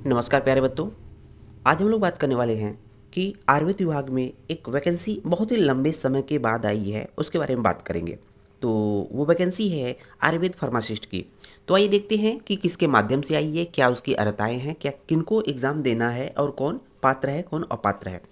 नमस्कार प्यारे बच्चों। आज हम लोग बात करने वाले हैं कि आयुर्वेद विभाग में एक वैकेंसी बहुत ही लंबे समय के बाद आई है, उसके बारे में बात करेंगे। तो वो वैकेंसी है आयुर्वेद फार्मासिस्ट की। तो आइए देखते हैं कि किसके माध्यम से आई है, क्या उसकी अर्हताएँ हैं, क्या किनको एग्ज़ाम देना है और कौन पात्र है कौन अपात्र है।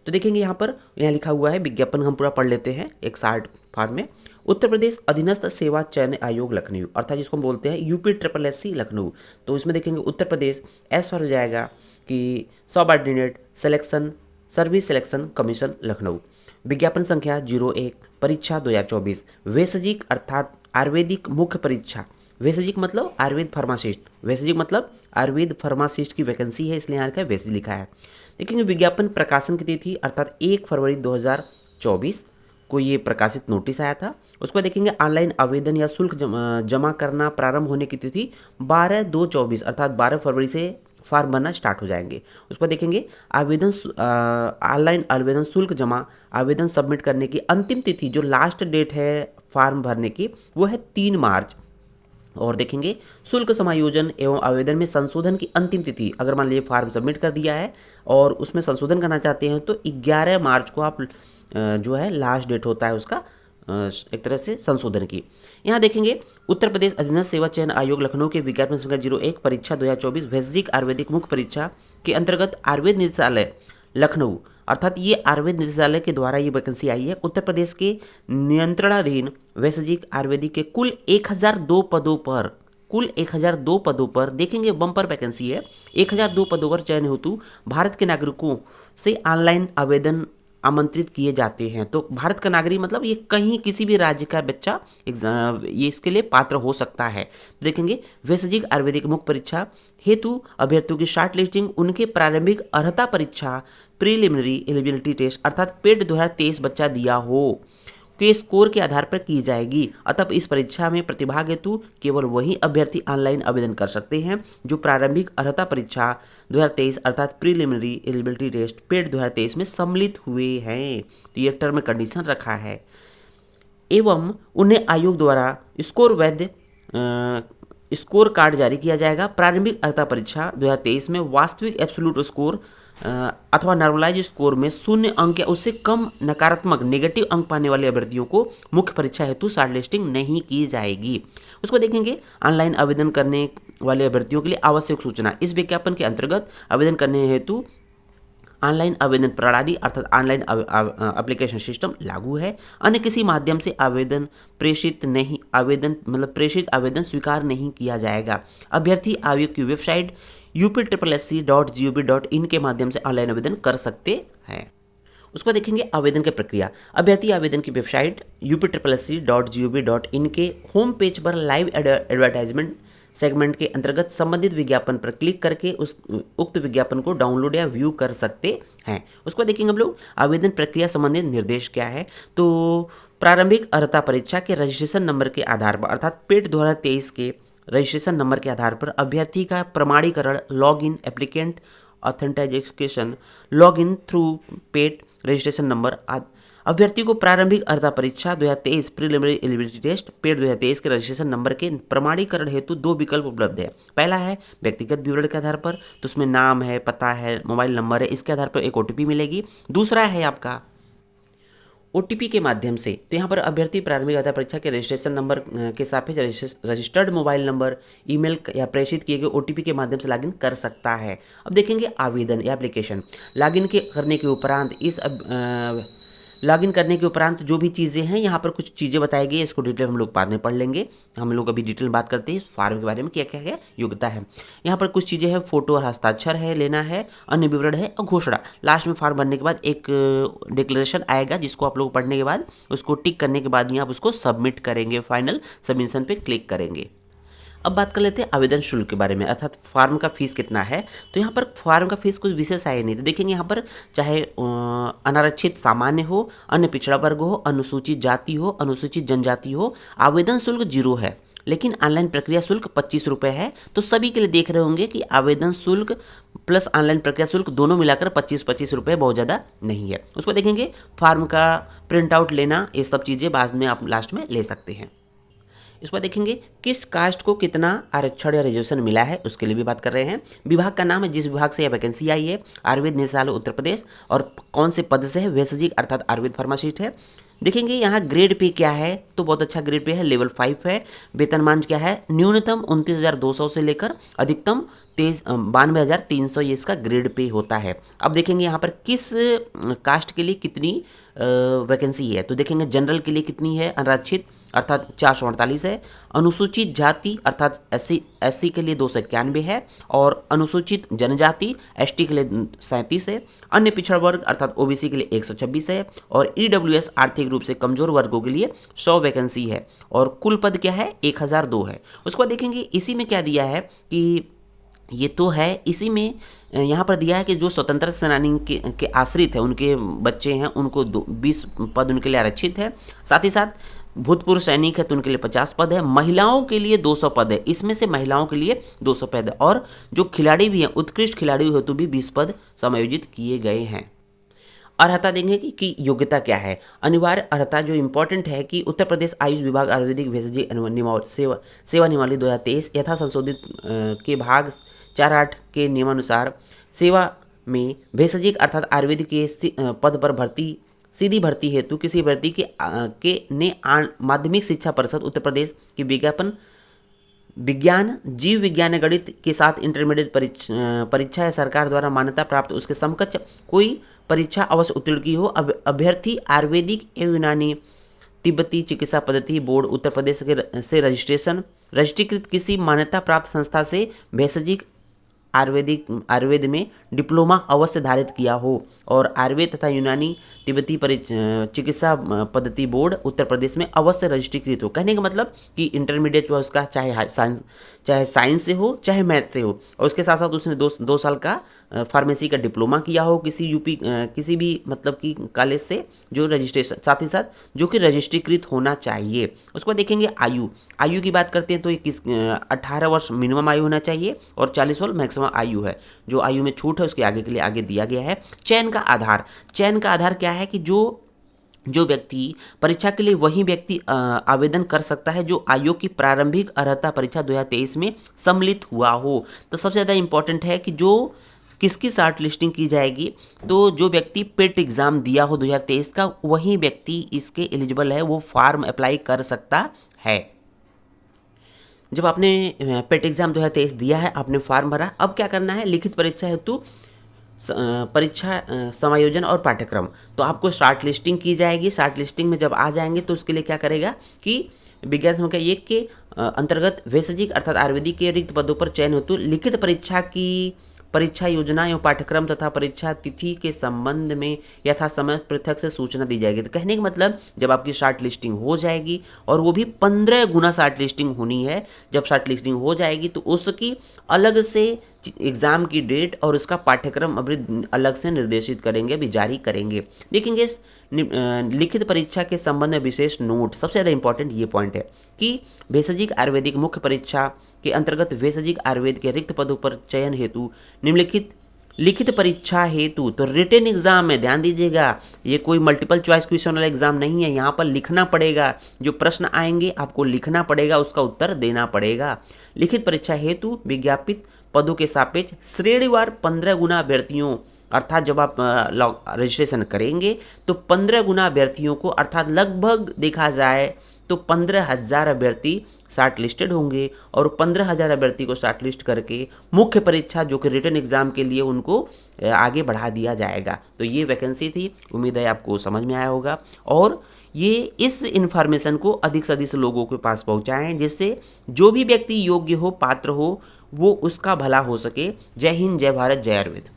तो देखेंगे यहाँ लिखा हुआ है, विज्ञापन हम पूरा पढ़ लेते हैं एक शार्ट फॉर्म में। उत्तर प्रदेश अधीनस्थ सेवा चयन आयोग लखनऊ, अर्थात जिसको हम बोलते हैं UPSSC लखनऊ। तो इसमें देखेंगे उत्तर प्रदेश एस फॉर हो जाएगा कि subordinate selection service selection commission Lucknow. विज्ञापन संख्या 01, परीक्षा 2024, वेसजिक अर्थात आयुर्वेदिक मुख्य परीक्षा। वेसजिक मतलब आयुर्वेद फार्मासिस्ट, वेसजिक मतलब आयुर्वेद फार्मासिस्ट की वैकेंसी है, इसलिए यहाँ का वैसे लिखा है। देखेंगे विज्ञापन प्रकाशन की तिथि अर्थात 1 फरवरी 2024 को ये प्रकाशित नोटिस आया था। उसके बाद देखेंगे ऑनलाइन आवेदन या शुल्क जमा करना प्रारंभ होने की तिथि 12/2/24 अर्थात 12 फरवरी से फॉर्म भरना स्टार्ट हो जाएंगे। उस पर देखेंगे आवेदन ऑनलाइन आवेदन शुल्क जमा आवेदन सबमिट करने की अंतिम तिथि जो लास्ट डेट है फॉर्म भरने की वो है 3 मार्च। और देखेंगे शुल्क समायोजन एवं आवेदन में संशोधन की अंतिम तिथि, अगर मान लीजिए फॉर्म सबमिट कर दिया है और उसमें संशोधन करना चाहते हैं तो 11 मार्च को आप जो है लास्ट डेट होता है उसका एक तरह से संशोधन की। यहाँ देखेंगे उत्तर प्रदेश अधीनस्थ सेवा चयन आयोग लखनऊ के विज्ञापन संख्या 01 परीक्षा 2024 वैश्विक आयुर्वेदिक मुख्य परीक्षा के अंतर्गत आयुर्वेद निदेशालय लखनऊ, अर्थात ये आयुर्वेद निदेशालय के द्वारा ये वैकेंसी आई है। उत्तर प्रदेश के नियंत्रणाधीन वैश्विक आयुर्वेदिक के कुल 1002 पदों पर, कुल 1002 पदों पर देखेंगे बम्पर वैकेंसी है। 1002 पदों पर चयन हेतु भारत के नागरिकों से ऑनलाइन आवेदन आमंत्रित किए जाते हैं। तो भारत का नागरिक मतलब ये कहीं किसी भी राज्य का बच्चा ये इसके लिए पात्र हो सकता है। देखेंगे वैश्विक आयुर्वेदिक मुख्य परीक्षा हेतु अभ्यर्थियों की शॉर्ट लिस्टिंग उनके प्रारंभिक अर्हता परीक्षा प्रीलिमिनरी एलिजिबिलिटी टेस्ट अर्थात पेड 2023 बच्चा दिया हो के स्कोर के आधार पर की जाएगी। अतः इस परीक्षा में प्रतिभाग हेतु केवल वही अभ्यर्थी ऑनलाइन आवेदन कर सकते हैं जो प्रारंभिक अर्हता परीक्षा 2023 अर्थात प्रीलिमिनरी एलिजिबिलिटी टेस्ट पेड 2023 में सम्मिलित हुए हैं। तो ये टर्म कंडीशन रखा है एवं उन्हें आयोग द्वारा स्कोर कार्ड जारी किया जाएगा। प्रारंभिक अर्हता परीक्षा 2023 में वास्तविक एब्सोल्यूट स्कोर अथवा नॉर्मलाइज स्कोर में 0 अंक या उससे कम नकारात्मक नेगेटिव अंक पाने वाले अभ्यर्थियों को मुख्य परीक्षा हेतु शॉर्ट लिस्टिंग नहीं की जाएगी। उसको देखेंगे ऑनलाइन आवेदन करने वाले अभ्यर्थियों के लिए आवश्यक सूचना। इस विज्ञापन के अंतर्गत आवेदन करने हेतु ऑनलाइन आवेदन प्रणाली अर्थात ऑनलाइन एप्लीकेशन सिस्टम लागू है। अन्य किसी माध्यम से प्रेषित आवेदन स्वीकार नहीं किया जाएगा। अभ्यर्थी आयोग की वेबसाइट UPSSC.gov.in के माध्यम से ऑनलाइन आवेदन कर सकते हैं। उसको देखेंगे आवेदन की प्रक्रिया। अभ्यर्थी आवेदन की वेबसाइट UPSSC.gov.in के होम पेज पर लाइव एडवर्टाइजमेंट सेगमेंट के अंतर्गत संबंधित विज्ञापन पर क्लिक करके उस उक्त विज्ञापन को डाउनलोड या व्यू कर सकते हैं। उसको देखेंगे हम लोग आवेदन प्रक्रिया संबंधित निर्देश क्या है। तो प्रारंभिक अर्हता परीक्षा के रजिस्ट्रेशन नंबर के आधार पर अर्थात पेड 2023 के रजिस्ट्रेशन नंबर के आधार पर अभ्यर्थी का प्रमाणीकरण log in applicant authentication log in through paid registration number अभ्यर्थी को प्रारंभिक अर्हता परीक्षा 2023 प्रीलिमिनरी एलिजिबिलिटी टेस्ट पेड 2023 के रजिस्ट्रेशन नंबर के प्रमाणीकरण हेतु 2 विकल्प उपलब्ध है। पहला है व्यक्तिगत विवरण के आधार पर, तो उसमें नाम है, पता है, मोबाइल नंबर है, इसके आधार पर एक OTP मिलेगी। दूसरा है आपका OTP के माध्यम से। तो यहाँ पर अभ्यर्थी प्रारंभिक अर्हता परीक्षा के रजिस्ट्रेशन नंबर के सापेक्ष रजिस्टर्ड मोबाइल नंबर ईमेल या प्रेषित किए गए OTP के माध्यम से लॉगिन कर सकता है। अब देखेंगे आवेदन या एप्लीकेशन। लॉगिन करने के उपरांत लॉगिन करने के उपरांत जो भी चीज़ें हैं यहाँ पर कुछ चीज़ें बताई गई है, इसको डिटेल हम लोग बाद में पढ़ लेंगे। हम लोग अभी डिटेल बात करते हैं इस फॉर्म के बारे में, क्या क्या है योग्यता है। यहाँ पर कुछ चीज़ें हैं, फोटो और हस्ताक्षर है लेना है, अन्य विवरण है और घोषणा। लास्ट में फॉर्म भरने के बाद एक डिक्लेरेशन आएगा जिसको आप लोग पढ़ने के बाद उसको टिक करने के बाद ही आप उसको सबमिट करेंगे, फाइनल सबमिशन पे क्लिक करेंगे। अब बात कर लेते हैं आवेदन शुल्क के बारे में, अर्थात फॉर्म का फीस कितना है। तो यहाँ पर फॉर्म का फीस कुछ विशेष है नहीं। तो देखेंगे यहाँ पर चाहे अनारक्षित सामान्य हो, अन्य पिछड़ा वर्ग हो, अनुसूचित जाति हो, अनुसूचित जनजाति हो, आवेदन शुल्क 0 है, लेकिन ऑनलाइन प्रक्रिया शुल्क 25 रुपये है। तो सभी के लिए देख रहे होंगे कि आवेदन शुल्क प्लस ऑनलाइन प्रक्रिया शुल्क दोनों मिलाकर 25 रुपये बहुत ज़्यादा नहीं है। उसको देखेंगे फॉर्म का प्रिंट आउट लेना, ये सब चीज़ें बाद में आप लास्ट में ले सकते हैं। इस पर देखेंगे किस कास्ट को कितना आरक्षण या रिजर्वेशन मिला है, उसके लिए भी बात कर रहे हैं। विभाग का नाम है जिस विभाग से यह वैकेंसी आई है, आयुर्वेद निदेशालय उत्तर प्रदेश, और कौन से पद से है, भेषजिक अर्थात आयुर्वेद फार्मासिस्ट है। देखेंगे यहाँ ग्रेड पे क्या है, तो बहुत अच्छा ग्रेड पे है, लेवल 5 है। वेतनमान क्या है, न्यूनतम 29,200 से लेकर अधिकतम 92,300 ये इसका ग्रेड पे होता है। अब देखेंगे यहाँ पर किस कास्ट के लिए कितनी वैकेंसी है, तो देखेंगे जनरल के लिए कितनी है, अनारक्षित अर्थात 448 है, अनुसूचित जाति अर्थात एससी के लिए 291 है, और अनुसूचित जनजाति एसटी के लिए 37 है, अन्य पिछड़ा वर्ग अर्थात ओबीसी के लिए 126 है, और ईडब्ल्यूएस आर्थिक रूप से कमजोर वर्गों के लिए 100 वैकेंसी है, और कुल पद क्या है, 1002 है। उसके बाद देखेंगे इसी में क्या दिया है कि ये तो है, इसी में यहाँ पर दिया है कि जो स्वतंत्रता सेनानी के आश्रित है, उनके बच्चे हैं, उनको 20 पद उनके लिए आरक्षित है। साथ ही साथ भूतपूर्व सैनिक है तो उनके लिए 50 पद है, महिलाओं के लिए 200 पद है, इसमें से महिलाओं के लिए 200 पद है, और जो खिलाड़ी भी हैं, उत्कृष्ट खिलाड़ी हेतु भी 20 पद समायोजित किए गए हैं। अर्हता देंगे कि योग्यता क्या है। अनिवार्य अर्हता जो इंपॉर्टेंट है कि उत्तर प्रदेश आयुष विभाग आयुर्वेदिक भेषजी सेवा नियमावली 2023 यथा संशोधित के भाग 4.8 के नियमानुसार सेवा में भेषजिक अर्थात आयुर्वेदिक के पद पर सीधी भर्ती हेतु किसी भर्ती माध्यमिक शिक्षा परिषद उत्तर प्रदेश की विज्ञान जीव विज्ञान या गणित के साथ इंटरमीडिएट परीक्षा या सरकार द्वारा मान्यता प्राप्त उसके समकक्ष कोई परीक्षा अवश्य उत्तीर्ण की हो। अभ्यर्थी आयुर्वेदिक एवं यूनानी तिब्बती चिकित्सा पद्धति बोर्ड उत्तर प्रदेश से रजिस्ट्रीकृत किसी मान्यता प्राप्त संस्था से भेषजिक आयुर्वेद में डिप्लोमा अवश्य धारित किया हो, और आयुर्वेद तथा यूनानी तिब्बती चिकित्सा पद्धति बोर्ड उत्तर प्रदेश में अवश्य रजिस्ट्रीकृत हो। कहने का मतलब कि इंटरमीडिएट जो है उसका चाहे साइंस से हो चाहे मैथ से हो, और उसके साथ साथ उसने दो साल का फार्मेसी का डिप्लोमा किया हो किसी भी मतलब कि कॉलेज से, जो रजिस्ट्रेशन साथ ही साथ जो कि रजिस्ट्रीकृत होना चाहिए। उसके बाद देखेंगे आयु की बात करते हैं तो ये 18 वर्ष मिनिमम आयु होना चाहिए, और 40 वर्ष मैक्सिमम आयु है। जो आयु में छूट है उसके आगे के लिए आगे दिया गया है। चयन का आधार क्या है कि जो व्यक्ति परीक्षा के लिए वही व्यक्ति आवेदन कर सकता है जो आयोग की प्रारंभिक अर्हता परीक्षा 2023 में सम्मिलित हुआ हो। तो सबसे ज़्यादा इंपॉर्टेंट है कि जो किसकी शॉर्ट लिस्टिंग की जाएगी, तो जो व्यक्ति पेट एग्ज़ाम दिया हो 2023 का वही व्यक्ति इसके एलिजिबल है, वो फॉर्म अप्लाई कर सकता है। जब आपने पेट एग्ज़ाम 2023 दिया है, आपने फॉर्म भरा, अब क्या करना है, लिखित परीक्षा हेतु परीक्षा समायोजन और पाठ्यक्रम, तो आपको शॉर्ट लिस्टिंग की जाएगी। शॉर्ट लिस्टिंग में जब आ जाएंगे तो उसके लिए क्या करेगा कि विज्ञान संख्या 1 के अंतर्गत भेषजिक अर्थात आयुर्वेदिक के रिक्त पदों पर चयन हेतु लिखित परीक्षा की परीक्षा योजना एवं पाठ्यक्रम तथा परीक्षा तिथि के संबंध में यथा समय पृथक से सूचना दी जाएगी। तो कहने का मतलब जब आपकी शॉर्ट लिस्टिंग हो जाएगी, और वो भी 15 गुना शॉर्ट लिस्टिंग होनी है, जब शॉर्ट लिस्टिंग हो जाएगी तो उसकी अलग से एग्ज़ाम की डेट और उसका पाठ्यक्रम अभी अलग से निर्देशित करेंगे, अभी जारी करेंगे। देखेंगे लिखित परीक्षा के संबंध में विशेष नोट, सबसे ज़्यादा इंपॉर्टेंट ये पॉइंट है कि भेषजिक आयुर्वेदिक मुख्य परीक्षा के अंतर्गत भेषजिक आयुर्वेद के रिक्त पदों पर चयन हेतु निम्नलिखित लिखित परीक्षा हेतु, तो रिटन एग्जाम में ध्यान दीजिएगा, ये कोई मल्टीपल चॉइस क्वेश्चन वाला एग्जाम नहीं है। यहाँ पर लिखना पड़ेगा, जो प्रश्न आएंगे आपको लिखना पड़ेगा, उसका उत्तर देना पड़ेगा। लिखित परीक्षा हेतु विज्ञापित पदों के सापेक्ष श्रेणीवार 15 गुना अभ्यर्थियों, अर्थात जब आप रजिस्ट्रेशन करेंगे तो 15 गुना अभ्यर्थियों को, अर्थात लगभग देखा जाए तो 15,000 अभ्यर्थी शॉर्ट लिस्टेड होंगे, और 15,000 अभ्यर्थी को शॉर्ट लिस्ट करके मुख्य परीक्षा जो कि रिटन एग्जाम के लिए उनको आगे बढ़ा दिया जाएगा। तो ये वैकेंसी थी, उम्मीद है आपको समझ में आया होगा, और ये इस इन्फॉर्मेशन को अधिक से अधिक लोगों के पास पहुंचाएं, जिससे जो भी व्यक्ति योग्य हो, पात्र हो, वो उसका भला हो सके। जय हिंद, जय भारत, जय आयुर्वेद।